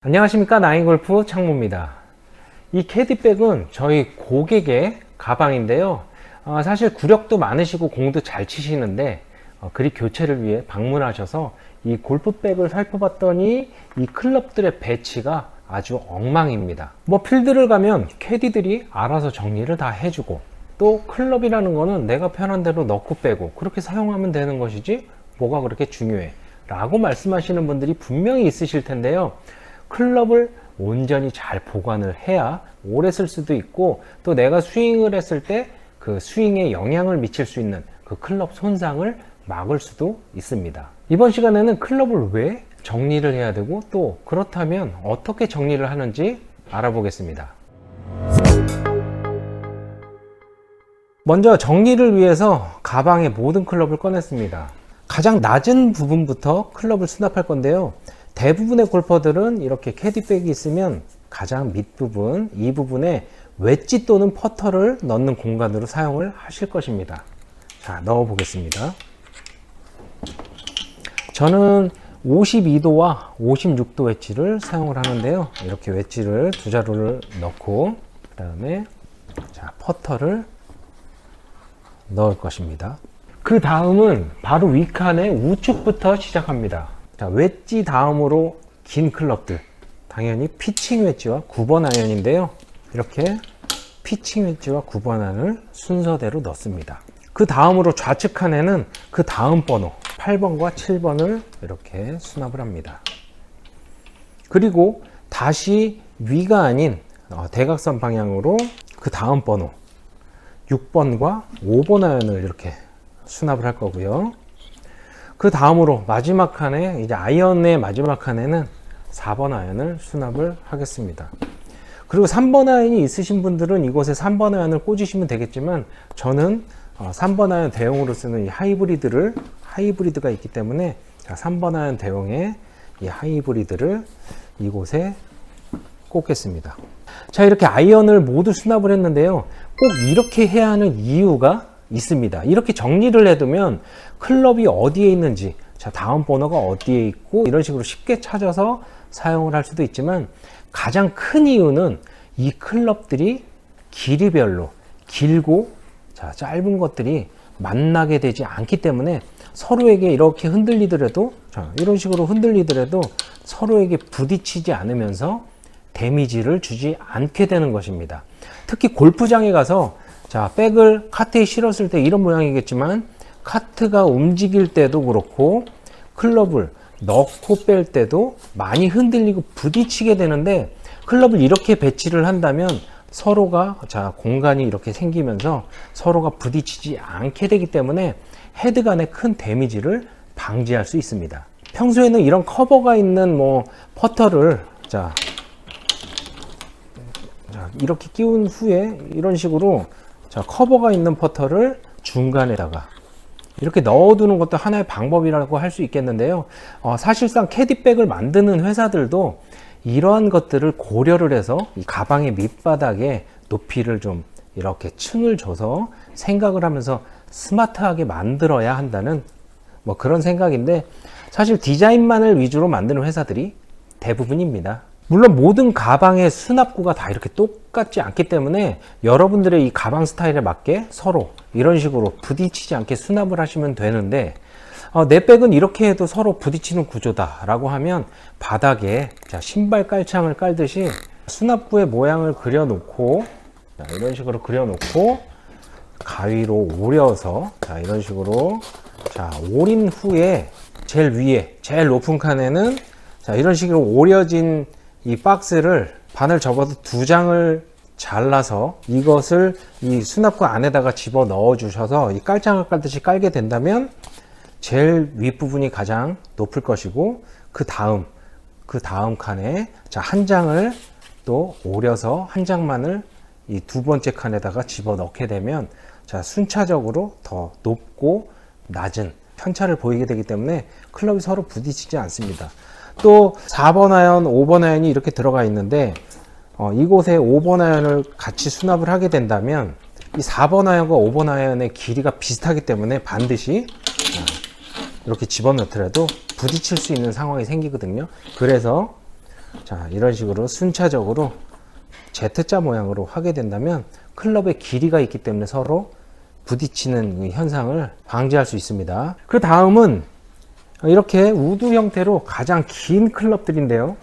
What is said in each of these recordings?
안녕하십니까, 나인골프 창모입니다. 이 캐디백은 저희 고객의 가방인데요. 사실 구력도 많으시고 공도 잘 치시는데 그립 교체를 위해 방문하셔서 이 골프백을 살펴봤더니 이 클럽들의 배치가 아주 엉망입니다. 뭐 필드를 가면 캐디들이 알아서 정리를 다 해주고, 또 클럽이라는 거는 내가 편한 대로 넣고 빼고 그렇게 사용하면 되는 것이지 뭐가 그렇게 중요해 라고 말씀하시는 분들이 분명히 있으실 텐데요. 클럽을 온전히 잘 보관을 해야 오래 쓸 수도 있고, 또 내가 스윙을 했을 때 그 스윙에 영향을 미칠 수 있는 그 클럽 손상을 막을 수도 있습니다. 이번 시간에는 클럽을 왜 정리를 해야 되고, 또 그렇다면 어떻게 정리를 하는지 알아보겠습니다. 먼저 정리를 위해서 가방에 모든 클럽을 꺼냈습니다. 가장 낮은 부분부터 클럽을 수납할 건데요. 대부분의 골퍼들은 이렇게 캐디백이 있으면 가장 밑부분, 이 부분에 웨지 또는 퍼터를 넣는 공간으로 사용을 하실 것입니다. 자, 넣어 보겠습니다. 저는 52도와 56도 웨지를 사용을 하는데요. 이렇게 웨지를 두 자루를 넣고, 그 다음에 자, 퍼터를 넣을 것입니다. 그 다음은 바로 윗칸의 우측부터 시작합니다. 자, 웨지 다음으로 긴 클럽들, 당연히 피칭 웨지와 9번 아이언인데요. 이렇게 피칭 웨지와 9번 아이언을 순서대로 넣습니다. 그 다음으로 좌측 칸에는 그 다음 번호 8번과 7번을 이렇게 수납을 합니다. 그리고 다시 위가 아닌 대각선 방향으로 그 다음 번호 6번과 5번 아이언을 이렇게 수납을 할 거고요. 그 다음으로 마지막 칸에, 이제 아이언의 마지막 칸에는 4번 아이언을 수납을 하겠습니다. 그리고 3번 아이언이 있으신 분들은 이곳에 3번 아이언을 꽂으시면 되겠지만, 저는 3번 아이언 대용으로 쓰는 이 하이브리드가 있기 때문에 3번 아이언 대용의 이 하이브리드를 이곳에 꽂겠습니다. 자, 이렇게 아이언을 모두 수납을 했는데요. 꼭 이렇게 해야 하는 이유가 있습니다. 이렇게 정리를 해두면 클럽이 어디에 있는지, 자, 다음 번호가 어디에 있고, 이런 식으로 쉽게 찾아서 사용을 할 수도 있지만, 가장 큰 이유는 이 클럽들이 길이별로 길고, 자, 짧은 것들이 만나게 되지 않기 때문에 서로에게 이렇게 흔들리더라도, 자, 이런 식으로 흔들리더라도 서로에게 부딪히지 않으면서 데미지를 주지 않게 되는 것입니다. 특히 골프장에 가서, 자, 백을 카트에 실었을 때 이런 모양이겠지만, 카트가 움직일 때도 그렇고 클럽을 넣고 뺄 때도 많이 흔들리고 부딪히게 되는데, 클럽을 이렇게 배치를 한다면 서로가, 자, 공간이 이렇게 생기면서 서로가 부딪히지 않게 되기 때문에 헤드 간의 큰 데미지를 방지할 수 있습니다. 평소에는 이런 커버가 있는 퍼터를 이렇게 끼운 후에 이런 식으로, 자, 커버가 있는 퍼터를 중간에다가 이렇게 넣어두는 것도 하나의 방법이라고 할 수 있겠는데요. 사실상 캐디백을 만드는 회사들도 이러한 것들을 고려를 해서 이 가방의 밑바닥에 높이를 좀 이렇게 층을 줘서 생각을 하면서 스마트하게 만들어야 한다는 그런 생각인데, 사실 디자인만을 위주로 만드는 회사들이 대부분입니다. 물론 모든 가방의 수납구가 다 이렇게 똑같지 않기 때문에 여러분들의 이 가방 스타일에 맞게 서로 이런 식으로 부딪히지 않게 수납을 하시면 되는데, 내 백은 이렇게 해도 서로 부딪히는 구조다 라고 하면, 바닥에, 자, 신발 깔창을 깔듯이 수납구의 모양을 그려놓고, 자, 이런 식으로 그려놓고 가위로 오려서, 자, 이런 식으로, 자, 오린 후에 제일 위에 제일 높은 칸에는, 자, 이런 식으로 오려진 이 박스를 바늘 접어서 2장을 잘라서 이것을 이 수납구 안에다가 집어 넣어 주셔서 이 깔창을 깔듯이 깔게 된다면 제일 윗부분이 가장 높을 것이고, 그 다음 칸에, 자, 한 장을 또 오려서 한 장만을 이 두 번째 칸에다가 집어 넣게 되면, 자, 순차적으로 더 높고 낮은 편차를 보이게 되기 때문에 클럽이 서로 부딪히지 않습니다. 또 4번 아이언, 5번 아이언이 이렇게 들어가 있는데, 이곳에 5번 아이언을 같이 수납을 하게 된다면 이 4번 아이언과 5번 아이언의 길이가 비슷하기 때문에 반드시 이렇게 집어넣더라도 부딪힐 수 있는 상황이 생기거든요. 그래서 자, 이런 식으로 순차적으로 Z자 모양으로 하게 된다면 클럽의 길이가 있기 때문에 서로 부딪히는 이 현상을 방지할 수 있습니다. 그 다음은 이렇게 우드 형태로 가장 긴 클럽들인데요.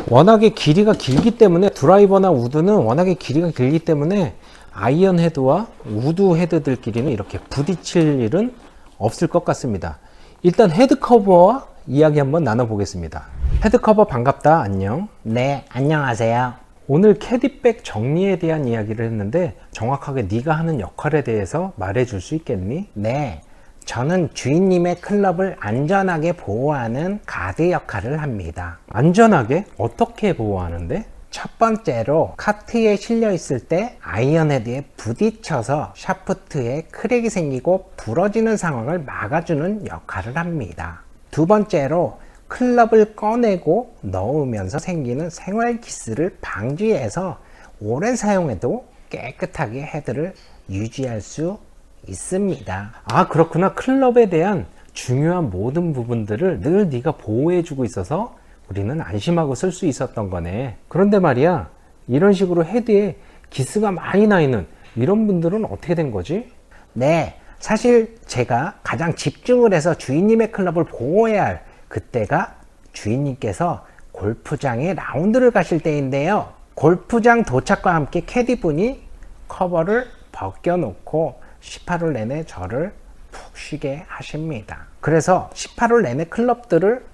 워낙에 길이가 길기 때문에 드라이버나 우드는 워낙에 길이가 길기 때문에 아이언 헤드와 우드 헤드들끼리는 이렇게 부딪힐 일은 없을 것 같습니다. 일단 헤드 커버와 이야기 한번 나눠보겠습니다. 헤드 커버 반갑다. 안녕. 네, 안녕하세요. 오늘 캐디백 정리에 대한 이야기를 했는데 정확하게 네가 하는 역할에 대해서 말해줄 수 있겠니? 네, 저는 주인님의 클럽을 안전하게 보호하는 가드 역할을 합니다. 안전하게? 어떻게 보호하는데? 첫 번째로 카트에 실려 있을 때 아이언 헤드에 부딪혀서 샤프트에 크랙이 생기고 부러지는 상황을 막아주는 역할을 합니다. 두 번째로 클럽을 꺼내고 넣으면서 생기는 생활 기스를 방지해서 오래 사용해도 깨끗하게 헤드를 유지할 수 있습니다. 아, 그렇구나. 클럽에 대한 중요한 모든 부분들을 늘 네가 보호해주고 있어서 우리는 안심하고 쓸 수 있었던 거네. 그런데 말이야, 이런 식으로 헤드에 기스가 많이 나 있는 이런 분들은 어떻게 된 거지? 네, 사실 제가 가장 집중을 해서 주인님의 클럽을 보호해야 할 그때가 주인님께서 골프장에 라운드를 가실 때인데요. 골프장 도착과 함께 캐디분이 커버를 벗겨놓고 18홀 내내 저를 푹 쉬게 하십니다. 그래서 18홀 내내 클럽들을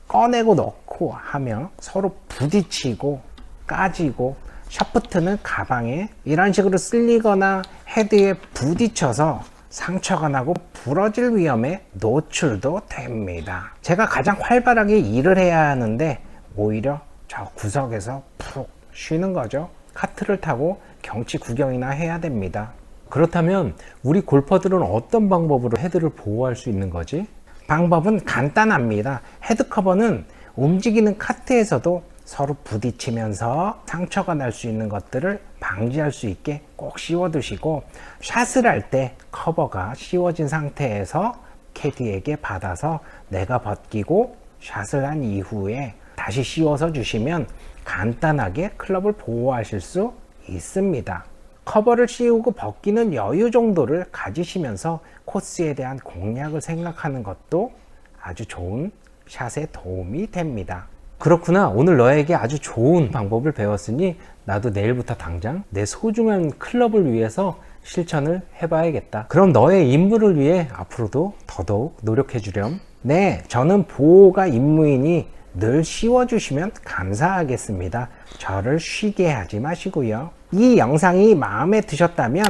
꺼내고 넣고 하며 서로 부딪히고 까지고 샤프트는 가방에 이런 식으로 쓸리거나 헤드에 부딪혀서 상처가 나고 부러질 위험에 노출도 됩니다. 제가 가장 활발하게 일을 해야 하는데 오히려 저 구석에서 푹 쉬는 거죠. 카트를 타고 경치 구경이나 해야 됩니다. 그렇다면 우리 골퍼들은 어떤 방법으로 헤드를 보호할 수 있는 거지? 방법은 간단합니다. 헤드 커버는 움직이는 카트에서도 서로 부딪히면서 상처가 날 수 있는 것들을 방지할 수 있게 꼭 씌워 두시고, 샷을 할 때 커버가 씌워진 상태에서 캐디에게 받아서 내가 벗기고 샷을 한 이후에 다시 씌워서 주시면 간단하게 클럽을 보호하실 수 있습니다. 커버를 씌우고 벗기는 여유 정도를 가지시면서 코스에 대한 공략을 생각하는 것도 아주 좋은 샷에 도움이 됩니다. 그렇구나. 오늘 너에게 아주 좋은 방법을 배웠으니 나도 내일부터 당장 내 소중한 클럽을 위해서 실천을 해봐야겠다. 그럼 너의 임무를 위해 앞으로도 더더욱 노력해 주렴. 네, 저는 보호가 임무이니 늘 씌워주시면 감사하겠습니다. 저를 쉬게 하지 마시고요. 이 영상이 마음에 드셨다면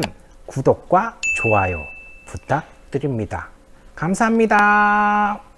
구독과 좋아요 부탁드립니다. 감사합니다.